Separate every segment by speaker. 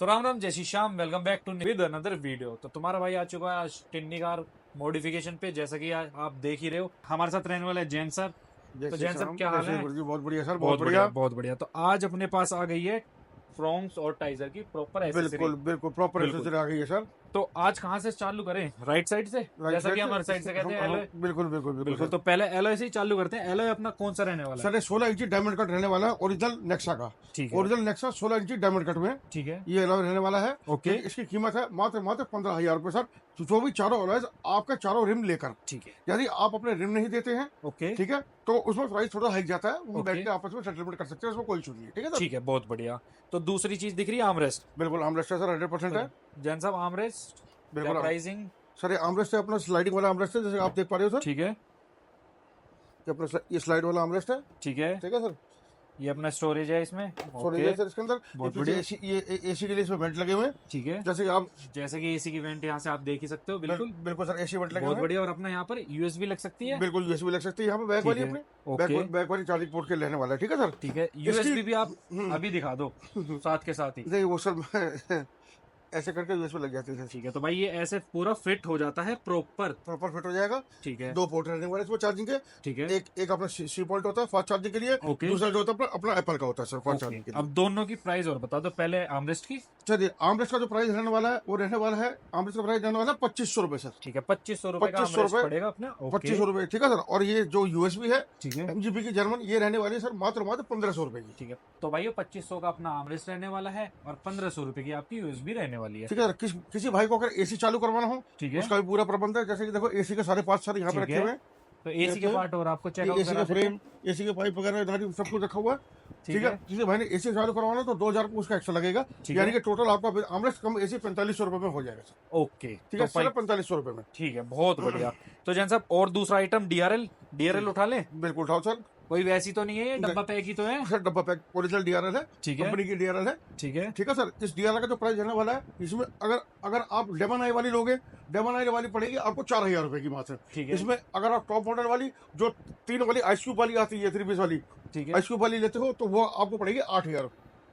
Speaker 1: तो राम राम, जय Shri Shyam. Welcome back to with another video. तो तुम्हारा भाई आ चुका है आज टिन्नी कार मॉडिफिकेशन पे। जैसा कि आप देख ही रहे हो, हमारे साथ रहने वाले जैन सर। तो
Speaker 2: जैसे
Speaker 1: जैन सर,
Speaker 2: शाम
Speaker 1: क्या हाल
Speaker 2: जैसे
Speaker 1: है?
Speaker 2: गुरुजी, बहुत बढ़िया सर,
Speaker 1: बहुत
Speaker 2: बहुत
Speaker 1: बढ़िया,
Speaker 2: बढ़िया।
Speaker 1: बहुत बढ़िया। तो आज अपने पास आ गई है फ्रॉन्क्स और टाइजर की प्रॉपर एसेसरी।
Speaker 2: बिल्कुल बिल्कुल प्रॉपर
Speaker 1: बिल्कुल।
Speaker 2: एसेसरी आ गई है सर।
Speaker 1: तो आज कहाँ से चालू करें? राइट साइड से,
Speaker 2: राइट
Speaker 1: जैसा कि
Speaker 2: साइड
Speaker 1: हमारे साइड से
Speaker 2: से
Speaker 1: कहते हैं एलोय।
Speaker 2: बिल्कुल बिल्कुल बिल्कुल
Speaker 1: बिल्कुल,
Speaker 2: सर।
Speaker 1: तो पहले एलोय से ही चालू करते हैं। एलोय अपना कौन सा रहने वाला है?
Speaker 2: सर ये 16 इंची डायमंड कट रहने वाला है, ओरिजिनल नेक्सा का।
Speaker 1: ठीक है,
Speaker 2: ओरिजिनल नेक्सा 16 इंची डायमंड कट में
Speaker 1: ठीक है,
Speaker 2: ये अलॉय रहने वाला है।
Speaker 1: ओके,
Speaker 2: इसकी कीमत है मात्र मात्र 15,000 रुपये सर। जो भी चारों अलॉयज आपके चारों रिम लेकर,
Speaker 1: ठीक है,
Speaker 2: यदि आप अपने रिम नहीं देते हैं,
Speaker 1: ओके,
Speaker 2: ठीक है, तो उसमें प्राइस थोड़ा हाइक जाता है। हम
Speaker 1: ओके,
Speaker 2: बैठ के आपस में सेटलमेंट कर सकते हैं, उसमें कोई इशू नहीं है। ठीक है सर।
Speaker 1: ठीक है, बहुत बढ़िया। तो दूसरी चीज दिख रही है आर्मरेस्ट।
Speaker 2: बिल्कुल आमरेस्ट है सर, 100% है।
Speaker 1: जैन साहब, आर्मरेस्ट क्या
Speaker 2: बिल्कुल
Speaker 1: प्राइसिंग?
Speaker 2: सर, ये आमरेस्ट है अपना, स्लाइडिंग वाला आमरेस्ट है, जैसे आप देख पा रहे हो सर।
Speaker 1: ठीक है,
Speaker 2: ये अपना ये स्लाइड वाला आमरेस्ट है।
Speaker 1: ठीक है।
Speaker 2: ठीक है सर।
Speaker 1: ये अपना स्टोरेज है इसमें।
Speaker 2: सॉरी
Speaker 1: ओके,
Speaker 2: सर, इसके अंदर
Speaker 1: बहुत
Speaker 2: ये
Speaker 1: बढ़िया।
Speaker 2: एसी, ये एसी के लिए इसमें वेंट लगे हुए हैं।
Speaker 1: ठीक है,
Speaker 2: जैसे कि आप
Speaker 1: जैसे कि एसी की वेंट यहाँ से आप देख ही सकते हो। बिल्कुल,
Speaker 2: बिल्कुल सर, एसी वेंट लगे
Speaker 1: बहुत
Speaker 2: हुए हैं।
Speaker 1: बढ़िया। और अपना यहाँ पर यूएसबी लग सकती है।
Speaker 2: बिल्कुल यूएसबी लग सकती है यहाँ पे, बैक
Speaker 1: ठीक
Speaker 2: वाली
Speaker 1: है,
Speaker 2: अपनी।
Speaker 1: ओके,
Speaker 2: बैक वाली चार्जिंग पोर्ट के लेने वाला है। ठीक है सर।
Speaker 1: ठीक है। यूएसबी भी आप अभी दिखा दो साथ के साथ ही।
Speaker 2: नहीं वो सर ऐसे करके यूएसबी लग जाती है।
Speaker 1: ठीक है, तो भाई ये ऐसे पूरा फिट हो जाता है प्रॉपर।
Speaker 2: प्रॉपर फिट हो जाएगा।
Speaker 1: ठीक है,
Speaker 2: 2 पोर्ट रहने वाले इसमें चार्जिंग के।
Speaker 1: ठीक है,
Speaker 2: एक अपना सी पॉइंट होता है फास्ट चार्जिंग के लिए।
Speaker 1: ओके,
Speaker 2: दूसरा जो होता है अपना एप्पल का होता है सर, फास्ट
Speaker 1: ओके।
Speaker 2: चार्जिंग के लिए।
Speaker 1: अब दोनों की प्राइस और बता दो। पहले आर्मरेस्ट की।
Speaker 2: चलिए, आर्मरेस्ट का जो प्राइस रहने वाला है वो रहने वाला है, आर्मरेस्ट का प्राइस रहने वाला है 2500 रुपए सर।
Speaker 1: ठीक है, 2500 रुपए का
Speaker 2: 2500
Speaker 1: आर्मरेस्ट
Speaker 2: रुपए,
Speaker 1: पड़ेगा अपना। ओके,
Speaker 2: 2500 रुपए। ठीक है सर। और ये जो यूएसबी है
Speaker 1: ठीक है,
Speaker 2: एमजीपी की जर्मन, ये रहने वाली है सर मात्र मात्र 1500 रुपए की।
Speaker 1: ठीक है। तो भाई ये 2500 का अपना आर्मरेस्ट रहने वाला है और 1500 रुपए की आपकी यूएसबी रहने वाली है।
Speaker 2: ठीक है सर। किसी भाई को अगर एसी चालू करवाना हो,
Speaker 1: ठीक है,
Speaker 2: उसका भी पूरा प्रबंध है। जैसे कि देखो, एसी के सारे पार्ट सर यहाँ पे
Speaker 1: ठीक
Speaker 2: रखे
Speaker 1: है।
Speaker 2: हुए हैं।
Speaker 1: तो एसी के
Speaker 2: ये
Speaker 1: पार्ट और आपको चेकआउट
Speaker 2: एसी
Speaker 1: करा
Speaker 2: का
Speaker 1: देते हैं।
Speaker 2: फ्रेम, एसी के पाइप वगैरह इधर सब कुछ रखा हुआ है।
Speaker 1: ठीक
Speaker 2: ठीक है।
Speaker 1: है,
Speaker 2: किसी भाई ने एसी चालू करवाना तो 2000 रुपये उसका एक्स्ट्रा लगेगा।
Speaker 1: ठीक
Speaker 2: यानी
Speaker 1: है,
Speaker 2: कि टोटल आपका आमरेस्ट कम एसी 4500 रुपए में हो जाएगा सर।
Speaker 1: ओके।
Speaker 2: ठीक है
Speaker 1: तो
Speaker 2: सर, 4500 रुपए में।
Speaker 1: ठीक है, बहुत बढ़िया। तो जैन साहब, और दूसरा आइटम डीआरएल। डीआरएल उठा लें?
Speaker 2: बिल्कुल उठाओ सर।
Speaker 1: कोई वैसी तो नहीं है, ये डब्बा पैक ही तो है?
Speaker 2: सर डब्बा पैक ओरिजिनल डीआरएल है,
Speaker 1: ठीक है,
Speaker 2: कंपनी की डीआरएल है।
Speaker 1: ठीक है,
Speaker 2: ठीक है सर। इस डीआरएल का जो प्राइस रहने वाला है, इसमें अगर अगर आप डेमन आई वाली लोगे, डेमन आई वाली पड़ेगी आपको 4000 रुपए की मात्र।
Speaker 1: ठीक है,
Speaker 2: इसमें अगर आप टॉप मॉडल वाली जो 3 वाली आइसक्यूब वाली आती है, 3 पीस वाली
Speaker 1: ठीक है,
Speaker 2: आइसक्यूब वाली लेते हो तो वो आपको पड़ेगी 8000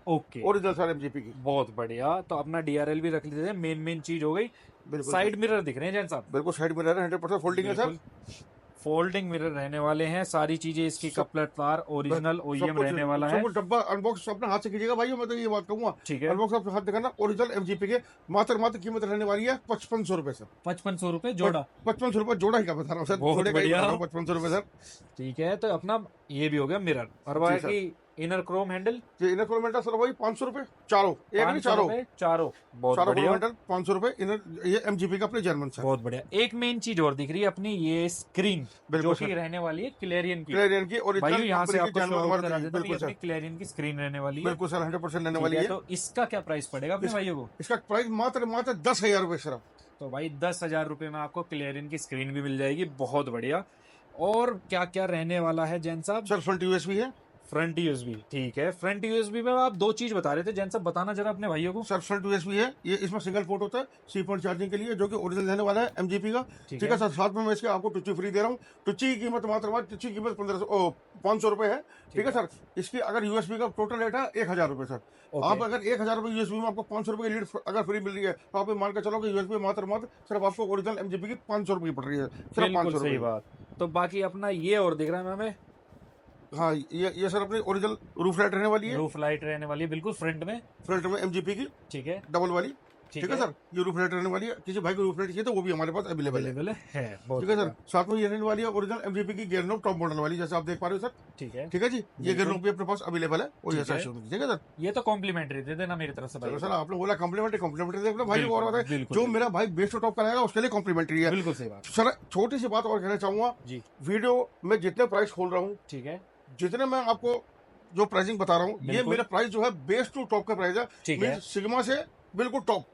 Speaker 1: ओके,
Speaker 2: ओरिजिनल सर एमजीपी की।
Speaker 1: बहुत बढ़िया। तो अपना डीआरएल भी रख लेते हैं। मेन चीज हो गई।
Speaker 2: बिल्कुल
Speaker 1: साइड मिरर दिख रहे हैं जैन साहब।
Speaker 2: बिल्कुल साइड में रह रहा है, 100% फोल्डिंग है सर।
Speaker 1: बिल्कुल फोल्डिंग मिरर रहने वाले हैं। सारी चीजें इसकी कपलर तार ओरिजिनल
Speaker 2: सब
Speaker 1: ओईएम
Speaker 2: कुछ
Speaker 1: रहने वाला है।
Speaker 2: सब कुछ डब्बा अनबॉक्स अपने हाथ से कीजिएगा भाई, मैं तो ये बात कहूंगा।
Speaker 1: ठीक है,
Speaker 2: अनबॉक्स अपने हाथ दिखाना। ओरिजिनल एमजीपी के मात्र मात्र कीमत रहने वाली है 5500 रुपए सर।
Speaker 1: 5500 रुपए जोड़ा।
Speaker 2: 5500 रुपए जोड़ा ही का बता रहा हूँ सर,
Speaker 1: बहुत
Speaker 2: जोड़े का ही
Speaker 1: बढ़िया।
Speaker 2: बता रहा हूँ, 5500 रुपए सर।
Speaker 1: ठीक है, तो अपना ये भी हो गया मिरर। और
Speaker 2: जी सर।
Speaker 1: बाकी इनर क्रोम हैंडल
Speaker 2: ये इनर कोलोमेंटर सर वही 500 रुपए चारों, एक नहीं
Speaker 1: 500
Speaker 2: चारों।
Speaker 1: रुपए चारों। बहुत
Speaker 2: चारों
Speaker 1: बढ़िया,
Speaker 2: कोलोमेटर 500 रुपए इनर, ये एमजीपी का अपने जर्मन सर।
Speaker 1: बहुत बढ़िया। एक मेन चीज और दिख रही है अपनी, ये स्क्रीन
Speaker 2: बिल्कुल
Speaker 1: जो कि
Speaker 2: सर।
Speaker 1: रहने वाली है क्लेरियन की।
Speaker 2: क्लेरियन की
Speaker 1: भाई
Speaker 2: ओरिजिनल
Speaker 1: यहाँ से
Speaker 2: कंपनी की
Speaker 1: आपको शो
Speaker 2: जर्मन
Speaker 1: ऑफ करा
Speaker 2: वाली।
Speaker 1: देता हूँ, ये
Speaker 2: बिल्कुल
Speaker 1: अपनी
Speaker 2: सर।
Speaker 1: क्लेरियन की स्क्रीन रहने वाली है।
Speaker 2: बिल्कुल सर, 100% रहने
Speaker 1: ठीक
Speaker 2: वाली
Speaker 1: है,
Speaker 2: है।
Speaker 1: तो इसका क्या प्राइस पड़ेगा अपने भाइयों को?
Speaker 2: इसका प्राइस मात्र मात्र 10,000 रुपए सर।
Speaker 1: तो भाई 10,000 रुपए में आपको क्लेरियन की स्क्रीन भी मिल जाएगी। बहुत बढ़िया। और क्या क्या रहने वाला है जैन साहब?
Speaker 2: सर फ्रंट यूएसबी है।
Speaker 1: फ्रंट यूएसबी, ठीक है। फ्रंट यूएसबी में आप 2 चीज बता रहे थे जैन साहब, बताना जरा अपने भाइयों को।
Speaker 2: सर फ्रंट यूएसबी है, ये इसमें सिंगल पोर्ट होता है सी पॉइंट चार्जिंग के लिए, जो कि ओरिजिनल रहने वाला है एमजीपी का।
Speaker 1: ठीक
Speaker 2: ठीक
Speaker 1: है।
Speaker 2: है सर। साथ में मैं इसके आपको टुच्ची फ्री दे रहा हूँ। टुच्ची की कीमत मात्र मात्र, टुच्ची की कीमत 500 रुपए है। ठीक है सर। इसकी अगर यूएसबी का टोटल रेट है 1000 रुपए सर।
Speaker 1: ओके।
Speaker 2: आप अगर 1000 रुपए यूएसबी में आपको 500 रुपए की लीड अगर फ्री मिल रही है, तो आप ये मान के चलो कि यूएसबी मात्र मात्र सिर्फ आपको ओरिजिनल एमजीपी की 500 रुपए की पड़ रही है, सिर्फ
Speaker 1: बिल्कुल
Speaker 2: 500
Speaker 1: सही
Speaker 2: रुपए।
Speaker 1: बात। तो बाकी अपना ये और दिख रहा है हमें,
Speaker 2: हाँ, ये सर अपनी ओरिजिनल रूफ लाइट रहने वाली है।
Speaker 1: रूफ लाइट रहने वाली है बिल्कुल फ्रंट में।
Speaker 2: फ्रंट में एमजीपी की
Speaker 1: ठीक है,
Speaker 2: डबल वाली।
Speaker 1: ठीक
Speaker 2: ठीक है सर। ये रूफ लाइट रहने वाली है। किसी भाई को रूफ लाइट चाहिए तो वो भी हमारे पास अवेलेबल है।
Speaker 1: अवेलेबल है। बहुत
Speaker 2: ठीक है सर।
Speaker 1: बढ़िया।
Speaker 2: साथ में ये रहने वाली है ओरिजिनल एमजीपी की गियर नॉब टॉप मॉडल वाली, जैसे आप देख पा रहे हो सर।
Speaker 1: ठीक है,
Speaker 2: ठीक है जी। ये गियर नॉब भी अपने पास अवेलेबल है, और
Speaker 1: ठीक
Speaker 2: ऐसा
Speaker 1: है।
Speaker 2: इशू नहीं। ठीक है सर।
Speaker 1: ये तो कॉम्प्लीमेंटरी दे देना मेरी तरफ से भाई।
Speaker 2: चलो सर, आपने बोला कॉम्प्लीमेंट्री दे अपने भाई को, और
Speaker 1: बिल्कुल,
Speaker 2: बताए
Speaker 1: बिल्कुल,
Speaker 2: जो
Speaker 1: बिल्कुल।
Speaker 2: मेरा भाई बेस्ट टॉप कराएगा उसके लिए कॉम्प्लीमेंट्री है।
Speaker 1: बिल्कुल सही बात
Speaker 2: सर छोटी सी बात और कहना चाहूंगा,
Speaker 1: जी।
Speaker 2: वीडियो में जितने प्राइस खोल रहा हूँ,
Speaker 1: ठीक है,
Speaker 2: जितने मैं आपको जो प्राइसिंग बता रहा हूँ, ये
Speaker 1: बिल्कुल।
Speaker 2: मेरा प्राइस जो है बेस्ट टू टॉप का प्राइस है।
Speaker 1: ठीक है,
Speaker 2: सिग्मा से बिल्कुल टॉप।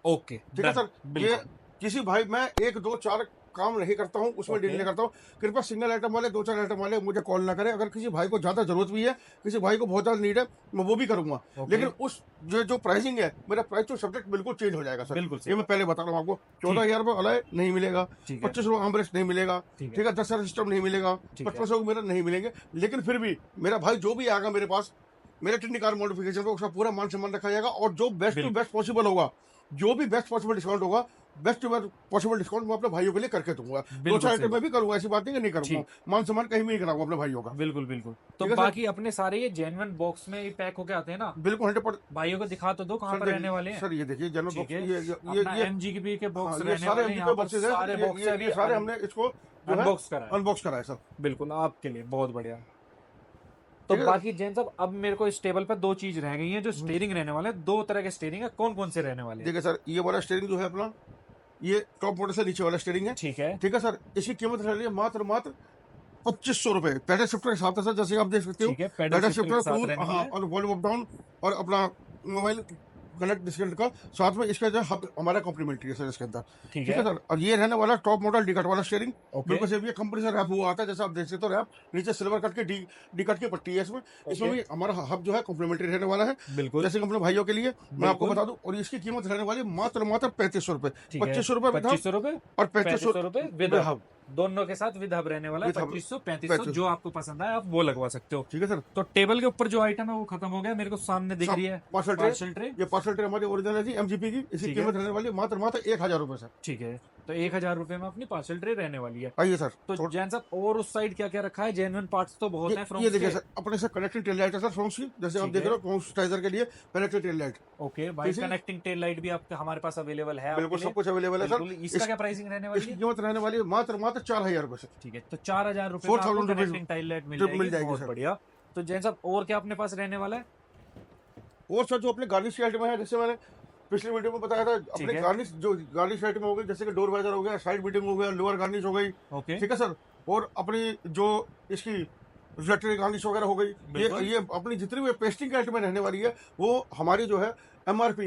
Speaker 1: ओके,
Speaker 2: ठीक है
Speaker 1: डन,
Speaker 2: सर। ये
Speaker 1: बिल्कुल।
Speaker 2: किसी भाई, मैं 1 2 4 काम नहीं करता हूँ, उसमें डील
Speaker 1: ओके।
Speaker 2: नहीं करता हूँ। कृपया सिंगल आइटम वाले, 2 4 आइटम वाले मुझे कॉल ना करें। अगर किसी भाई को ज्यादा जरूरत भी है, किसी भाई को बहुत ज्यादा नीड है, मैं वो भी करूंगा।
Speaker 1: ओके।
Speaker 2: लेकिन उस जो प्राइसिंग है, मेरा प्राइस तो सब्जेक्ट बिल्कुल चेंज हो जाएगा सर।
Speaker 1: बिल्कुल सही
Speaker 2: ये मैं पहले बता रहा हूँ आपको। 14,000 रुपये अलाय नहीं मिलेगा,
Speaker 1: ठीक है,
Speaker 2: 2500 आर्मरेस्ट नहीं मिलेगा,
Speaker 1: ठीक है,
Speaker 2: ठीक है, 10,000 सिस्टम नहीं मिलेगा,
Speaker 1: ठीक है।
Speaker 2: 5500 मेरा नहीं मिलेंगे। लेकिन फिर भी मेरा भाई जो भी आएगा मेरे पास, मेरे टिन्नी कार मॉडिफिकेशन पे उसका पूरा मान सम्मान रखा जाएगा, और जो बेस्ट टू
Speaker 1: बिल्कुल।
Speaker 2: बेस्ट पॉसिबल होगा, जो भी बेस्ट पॉसिबल डिस्काउंट होगा, best to best possible discount मैं अपने भाइयों के लिए करके दूंगा। दो
Speaker 1: बिल्कुल
Speaker 2: चार
Speaker 1: सही
Speaker 2: आइटम मैं भी करूंगा, ऐसी बात नहीं कि नहीं करूंगा।
Speaker 1: ठीक।
Speaker 2: मान सम्मान कहीं भी नहीं कराऊंगा अपने भाइयों का।
Speaker 1: बिल्कुल बिल्कुल। तो
Speaker 2: ठीक है सर।
Speaker 1: बाकी अपने सारे ये जेन्युइन बॉक्स में ही पैक होके आते हैं ना,
Speaker 2: बिल्कुल 100%।
Speaker 1: भाइयों को दिखा तो दो कहाँ पर रहने वाले हैं।
Speaker 2: सर ये देखिए जनरल
Speaker 1: ठीक
Speaker 2: बॉक्स,
Speaker 1: है,
Speaker 2: ये
Speaker 1: अपना
Speaker 2: ये
Speaker 1: MG के बॉक्स
Speaker 2: हाँ, ये
Speaker 1: रहने
Speaker 2: सारे
Speaker 1: वाले हैं,
Speaker 2: MG
Speaker 1: यहाँ
Speaker 2: के
Speaker 1: पर
Speaker 2: बॉक्सेस हैं,
Speaker 1: सारे बॉक्स
Speaker 2: ये सारे हमने इसको
Speaker 1: अनबॉक्स करा है।
Speaker 2: अनबॉक्स करा है सर।
Speaker 1: बिल्कुल आपके लिए बहुत बढ़िया। तो
Speaker 2: ठीक है।
Speaker 1: बाकी जैन साहब, अब मेरे को इस टेबल पर दो चीज रह गई हैं जो स्टीयरिंग रहने वाले हैं। दो तरह के स्टीयरिंग है, कौन कौन से रहने वाले हैं?
Speaker 2: देखिए सर, ये वाला स्टीयरिंग जो है अपना, ये टॉप मॉडल से नीचे वाला स्टीयरिंग है।
Speaker 1: ठीक है।
Speaker 2: ठीक है सर, इसकी कीमत रह रही है मात्र 2500 रुपए पैडल शिफ्टर के साथ है सर, जैसे आप देख सकते हो।
Speaker 1: ठीक है, पैडल शिफ्टर के साथ
Speaker 2: टूल,
Speaker 1: रहने
Speaker 2: हाँ,
Speaker 1: वाले हैं।
Speaker 2: और वॉल्यूम अप डाउन, और अपना मोबाइल कनेक्ट डिस्कनेक्ट का साथ में इसका जो हब हमारा कॉम्प्लीमेंट्री है सर इसके अंदर।
Speaker 1: ठीक
Speaker 2: ठीक है
Speaker 1: है।
Speaker 2: सर, और ये रहने वाला टॉप मॉडल डी कट वाला स्टीयरिंग।
Speaker 1: ओके।
Speaker 2: बिल्कुल सेम, ये कंपनी से रैप हुआ आता है, जैसे आप देख सकते हो रैप नीचे सिल्वर कट के डी कट की पट्टी है इसमें। इसमें भी हमारा हब जो है कॉम्प्लीमेंट्री रहने वाला है,
Speaker 1: बिल्कुल
Speaker 2: जैसे कि अपने भाइयों के लिए मैं आपको
Speaker 1: बिल्कुल।
Speaker 2: बता दूं। और इसकी कीमत रहने वाली मात्र 3500 रुपए।
Speaker 1: ठीक है,
Speaker 2: 2500 रुपए
Speaker 1: 2500 रुपए
Speaker 2: और 3500
Speaker 1: 3500 रुपए विद
Speaker 2: हब।
Speaker 1: हब, दोनों के साथ विद हब रहने वाला है।
Speaker 2: With hub,
Speaker 1: 2500 3500
Speaker 2: 3500।
Speaker 1: जो आपको पसंद आए आप वो लगवा सकते हो।
Speaker 2: ठीक है सर।
Speaker 1: तो टेबल के ऊपर जो आइटम है वो खत्म हो गया, मेरे को सामने दिख रही है
Speaker 2: पार्सल
Speaker 1: पार्सल ट्रे।
Speaker 2: ये पार्सल ट्रे हमारी ओरिजिनल है जी, MGP की। इसकी
Speaker 1: ठीक है।
Speaker 2: कीमत रहने वाली मात्र 1000 रुपए सर।
Speaker 1: ठीक है, तो 1000 रुपए में अपनी पार्सल ट्रे रहने वाली है।
Speaker 2: आइए सर।
Speaker 1: तो जैन साहब, और उस साइड क्या क्या रखा है? जेन्युइन पार्ट्स तो बहुत है फ्रॉम
Speaker 2: ये देखिए सर, अपने से कनेक्टिंग टेल लाइट है सर फ्रंट की, जैसे आप
Speaker 1: ठीक
Speaker 2: देख
Speaker 1: है।
Speaker 2: रहे हो स्टाइजर के लिए कनेक्टिंग टेल लाइट।
Speaker 1: ओके भाई,
Speaker 2: ठीक है।
Speaker 1: कनेक्टिंग टेल लाइट भी आपके हमारे पास अवेलेबल है
Speaker 2: बिल्कुल
Speaker 1: आपके
Speaker 2: सब
Speaker 1: लिए।
Speaker 2: कुछ अवेलेबल है सर।
Speaker 1: बिल्कुल। इसका क्या प्राइसिंग रहने वाली
Speaker 2: इसकी
Speaker 1: है?
Speaker 2: कीमत रहने वाली है मात्र 4000 रुपए सर।
Speaker 1: ठीक है, तो 4000 रुपए में
Speaker 2: 4000
Speaker 1: आपको
Speaker 2: रुपए
Speaker 1: कनेक्टिंग टेल लाइट मिल
Speaker 2: मिल
Speaker 1: जाएगी।
Speaker 2: जाएगी
Speaker 1: बहुत
Speaker 2: सर।
Speaker 1: बढ़िया। तो जैन साहब, और क्या अपने पास रहने वाला है?
Speaker 2: और सर जो अपने गार्निश की आइटम है, जैसे मैंने पिछली वीडियो में बताया था, अपने
Speaker 1: है।
Speaker 2: गार्निश जो गार्निश आइटम हो गई, जैसे कि डोर वाइजर हो गया, साइड बीटिंग हो गया, लोअर गार्निश हो गई।
Speaker 1: ओके।
Speaker 2: ठीक है सर। और अपनी जो इसकी रिफ्लेक्टरी गार्निश वगैरह हो गई,
Speaker 1: बिल्कुल।
Speaker 2: ये अपनी जितनी भी पेस्टिंग की आइटमें रहने वाली है, वो हमारी जो है MRP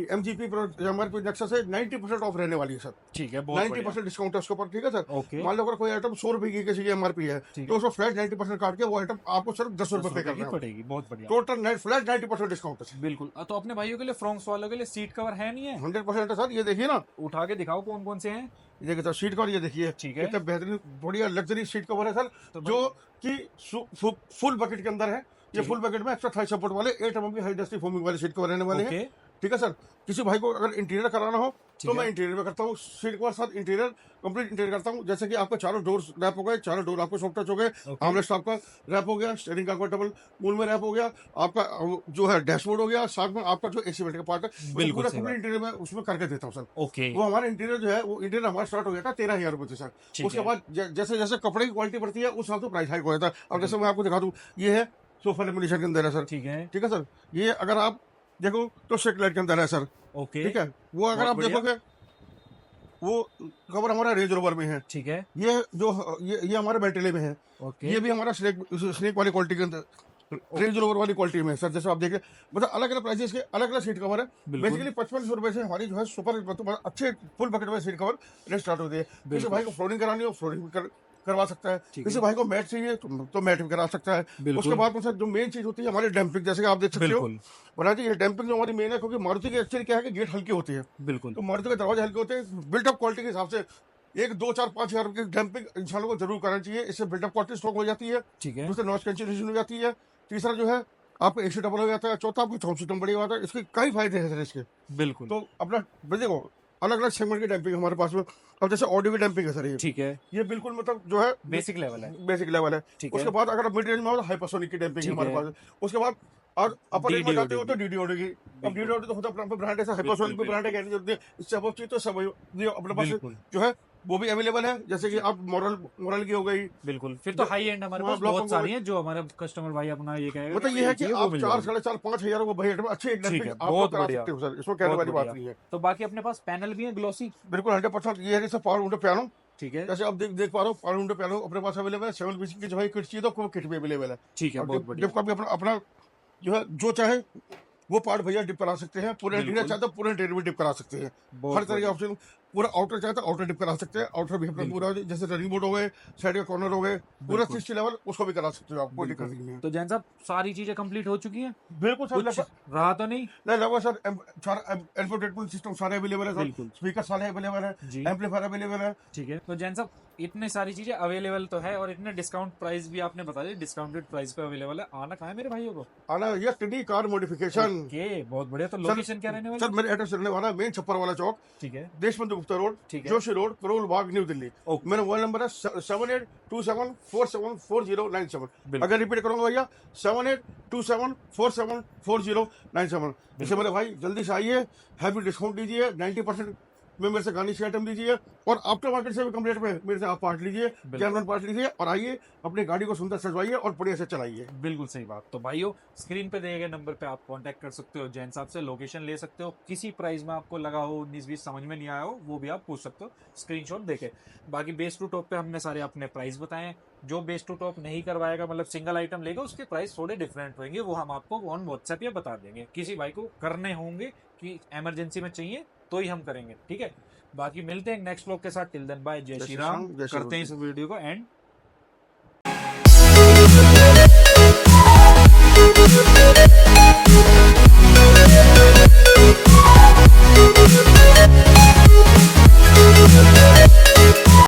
Speaker 2: नेक्सा से 90% ऑफ रहने वाली है सर।
Speaker 1: ठीक है, बहुत बढ़िया।
Speaker 2: 90% डिस्काउंट है उसके ऊपर। ठीक है सर।
Speaker 1: ओके।
Speaker 2: मान लो अगर कोई आइटम 100 रुपए की किसी की MRP है,
Speaker 1: ठीक
Speaker 2: तो उसको फ्लैट 90% काट के वो आइटम आपको सिर्फ 10 रुपए पे
Speaker 1: 10 रुपए की
Speaker 2: करना है।
Speaker 1: पड़ेगी। बहुत बढ़िया।
Speaker 2: टोटल फ्लैट 90% डिस्काउंट है।
Speaker 1: बिल्कुल। तो अपने भाइयों के लिए, फ्रॉन्क्स वालों के लिए सीट कवर है नहीं है?
Speaker 2: 100% है सर। ये देखिए ना,
Speaker 1: उठा के दिखाओ कौन कौन से हैं।
Speaker 2: ये देखिए सर सीट कवर, ये देखिए
Speaker 1: ठीक है।
Speaker 2: कितना बेहतरीन बढ़िया लग्जरी सीट कवर है सर,
Speaker 1: तो
Speaker 2: जो कि फुल बकेट के अंदर है। ये
Speaker 1: ठीक है।
Speaker 2: फुल बकेट में एक्स्ट्रा थाई सपोर्ट वाले 8 mm की हाई डेंसिटी फोमिंग वाले सीट कवर रहने वाले हैं।
Speaker 1: ओके।
Speaker 2: ठीक है सर। किसी भाई को अगर इंटीरियर कराना हो
Speaker 1: ठीक
Speaker 2: तो
Speaker 1: है।
Speaker 2: मैं इंटीरियर में करता हूँ, सीट कवर साथ इंटीरियर कंप्लीट इंटीरियर करता हूँ। जैसे कि आपके चारों डोर रैप हो गए, चारों डोर आपको सॉफ्ट टच हो गए,
Speaker 1: ओके।
Speaker 2: आर्मरेस्ट आपका रैप हो गया, स्टीयरिंग का डबल मूल में रैप हो गया, आपका जो है डैशबोर्ड हो गया, साथ में आपका जो AC वेंट का पार्ट है, वो
Speaker 1: बिल्कुल
Speaker 2: पूरा
Speaker 1: सही
Speaker 2: कंप्लीट इंटीरियर में उसमें करके देता हूँ सर।
Speaker 1: ओके।
Speaker 2: वो हमारा इंटीरियर जो है, वो इंटीरियर हमारा स्टार्ट हो गया था 13000 रुपए से सर।
Speaker 1: ठीक
Speaker 2: उसके
Speaker 1: है।
Speaker 2: बाद जैसे जैसे कपड़े की क्वालिटी बढ़ती है उस हिसाब से प्राइस हाइक हो जाता है। अब जैसे मैं आपको दिखा दूं, ये है सोफा लेमिनेशन के अंदर है सर।
Speaker 1: ठीक है।
Speaker 2: ठीक है सर। ये अगर आप देखो तो स्ट्रीट लाइट के अंदर है सर।
Speaker 1: ओके।
Speaker 2: ठीक है। वो अगर
Speaker 1: बहुत
Speaker 2: आप
Speaker 1: बढ़िया।
Speaker 2: देखोगे, वो कवर हमारा रेंज रोवर में है।
Speaker 1: ठीक है।
Speaker 2: ये जो ये हमारे बेल्टेले में है।
Speaker 1: ओके।
Speaker 2: ये भी हमारा स्नेक वाली क्वालिटी के अंदर, रेंज रोवर वाली क्वालिटी में है सर। जैसे आप देख रहे हैं, मतलब अलग अलग प्राइसेस के अलग अलग सीट कवर है।
Speaker 1: बिल्कुल।
Speaker 2: बेसिकली 5500 रुपए से हमारी जो है सुपर मतलब अच्छे फुल बकेट में सीट कवर रेंज स्टार्ट होती है। किसी
Speaker 1: बिल्कुल।
Speaker 2: भाई को फ्लोरिंग करानी हो, फ्लोरिंग करवा सकता है।
Speaker 1: ठीक
Speaker 2: किसी
Speaker 1: है।
Speaker 2: भाई को मैट चाहिए तो मैट भी करा सकता है।
Speaker 1: बिल्कुल।
Speaker 2: उसके बाद में सर जो मेन चीज होती है हमारी डैम्पिंग, जैसे कि आप देख सकते हो।
Speaker 1: बिल्कुल
Speaker 2: बना जी, ये डैम्पिंग जो हमारी मेन है, क्योंकि मारुति की एक्चुअली क्या है कि गेट हल्की होती है,
Speaker 1: बिल्कुल।
Speaker 2: तो मारुति के दरवाजे हल्के होते हैं। बिल्टअप क्वालिटी के हिसाब से 1 2 4 5 हजार की डैम्पिंग इंसानों को जरूर करना चाहिए। इससे बिल्टअप क्वालिटी स्ट्रॉन्ग हो जाती है।
Speaker 1: ठीक है।
Speaker 2: दूसरा नॉइस कैंसिलेशन हो जाती है। तीसरा जो है आपका AC डबल हो जाता है। चौथा आपकी साउंड सिस्टम बढ़िया होता है। इसके कई फायदे हैं सर इसके।
Speaker 1: बिल्कुल।
Speaker 2: तो अपना देखो, अलग अलग सेगमेंट की डैम्पिंग हमारे पास में। अब जैसे ऑडियो की डैम्पिंग है सर,
Speaker 1: ठीक है।
Speaker 2: ये बिल्कुल मतलब जो है
Speaker 1: बेसिक लेवल है।
Speaker 2: बेसिक लेवल है।
Speaker 1: ठीक है।
Speaker 2: उसके बाद अगर आप मिड रेंज में हो तो हाइपरसोनिक की डैम्पिंग है
Speaker 1: ठीक
Speaker 2: हमारे
Speaker 1: है।
Speaker 2: पास। उसके बाद और अपर रेंज में
Speaker 1: DD
Speaker 2: जाते हो
Speaker 1: ऑडियो
Speaker 2: तो DD ऑडियो की। अब DD ऑडियो तो होता है अपना ब्रांड है, हाइपरसोनिक भी ब्रांड है, कहने की जरूरत नहीं है। इससे अब चाहिए तो सब ये अपने पास
Speaker 1: बिल्कुल।
Speaker 2: जो है वो भी अवेलेबल है। जैसे कि आप मॉरल की हो गई।
Speaker 1: बिल्कुल। फिर तो हाई एंड हमारे
Speaker 2: हाँ,
Speaker 1: पास
Speaker 2: ब्लॉक
Speaker 1: बहुत
Speaker 2: हो
Speaker 1: सारी
Speaker 2: गई।
Speaker 1: हैं जो हमारे कस्टमर भाई अपना ये कहेगा
Speaker 2: मतलब ये है कि
Speaker 1: चाहिए, वो
Speaker 2: आप
Speaker 1: मिल
Speaker 2: 4
Speaker 1: जाएगी।
Speaker 2: साढ़े 4 5 हजार को बजट में अच्छी एक
Speaker 1: ठीक है,
Speaker 2: डैम्पिंग आपको
Speaker 1: बहुत
Speaker 2: करा
Speaker 1: बढ़िया।
Speaker 2: सकते हो सर। इसमें कहने
Speaker 1: बहुत
Speaker 2: वाली बात
Speaker 1: बढ़िया।
Speaker 2: नहीं है।
Speaker 1: तो बाकी अपने पास पैनल भी है ग्लोसी।
Speaker 2: बिल्कुल 100% ये है कि सर पावर विंडो पियानो,
Speaker 1: ठीक है।
Speaker 2: जैसे आप देख पा रहे हो, पावर विंडो पियानो अपने पास अवेलेबल है। 7 पीस की जो है किट चाहिए तो किट भी अवेलेबल है।
Speaker 1: ठीक है,
Speaker 2: और
Speaker 1: बहुत बढ़िया।
Speaker 2: डिप का भी अपना अपना जो है जो चाहे वो पार्ट भैया डिप करा सकते हैं। पूरे इंटीरियर
Speaker 1: बिल्कुल।
Speaker 2: चाहे तो पूरे इंटीरियर भी डिप करा सकते हैं।
Speaker 1: बहुत
Speaker 2: हर तरह के
Speaker 1: बढ़िया।
Speaker 2: ऑप्शन पूरा आउटर चाहे तो आउटर डिप करा सकते हैं, आउटर भी अपना पूरा जैसे रनिंग बोर्ड हो गए, साइड का कॉर्नर हो गए, पूरा 60 लेवल उसको भी करा सकते हो आप, कोई दिक्कत नहीं है।
Speaker 1: तो जैन साहब सारी चीजें कंप्लीट हो चुकी हैं,
Speaker 2: बिल्कुल सर,
Speaker 1: कुछ
Speaker 2: लगभग
Speaker 1: रहा तो नहीं?
Speaker 2: नहीं लगभग सर सारा एंटरटेनमेंट सिस्टम सारे अवेलेबल है सर,
Speaker 1: बिल्कुल
Speaker 2: स्पीकर सारे अवेलेबल है,
Speaker 1: जी,
Speaker 2: एम्पलीफायर अवेलेबल है।
Speaker 1: ठीक है। तो जैन साहब इतने सारी चीजें अवेलेबल तो है और इतने डिस्काउंट प्राइस भी आपने बता दिया, डिस्काउंटेड प्राइस पे अवेलेबल है। आना कहाँ है मेरे भाइयों को?
Speaker 2: आना ये टिंडी कार मॉडिफिकेशन।
Speaker 1: ओके, बहुत बढ़िया। तो लोकेशन क्या रहने वाली?
Speaker 2: सर मेरे एड्रेस रहने वाला है मेन छप्पर वाला चौक,
Speaker 1: ठीक है,
Speaker 2: देशबंधु गुप्ता रोड,
Speaker 1: ठीक है,
Speaker 2: Joshi road, Karol Bagh, new Delhi.
Speaker 1: Okay,
Speaker 2: मेरा मोबाइल नंबर है 7827474097।
Speaker 1: बिल्कुल।
Speaker 2: अगर रिपीट करूंगा भैया 7827474097। जैसे मेरे भाई जल्दी से आइए, हैप्पी डिस्काउंट दीजिए, 90% में मेरे से गार्निश आइटम दीजिए और आफ्टर मार्केट से भी कम रेट पे मेरे से आप पार्ट लीजिए, जर्मन पार्ट लीजिए और आइए अपनी गाड़ी को सुंदर सजवाइए और बढ़िया से चलाइए।
Speaker 1: बिल्कुल सही बात। तो भाइयों स्क्रीन पे दिए गए नंबर पे आप कांटेक्ट कर सकते हो, जैन साहब से लोकेशन ले सकते हो, किसी प्राइस में आपको लगा हो 19-20 समझ में नहीं आया हो वो भी आप पूछ सकते हो स्क्रीनशॉट देके। बाकी बेस टू टॉप पे हमने सारे अपने प्राइस बताए हैं। जो बेस टू टॉप नहीं करवाएगा, मतलब सिंगल आइटम लेगा, उसके प्राइस थोड़े डिफरेंट होंगे, वो हम आपको ऑन व्हाट्सएप या बता देंगे। किसी भाई को करने होंगे कि इमरजेंसी में चाहिए तो ही हम करेंगे, ठीक है। बाकी मिलते हैं नेक्स्ट व्लॉग के साथ। टिल देन बाय, जय श्री राम। करते हैं इस वीडियो को एंड।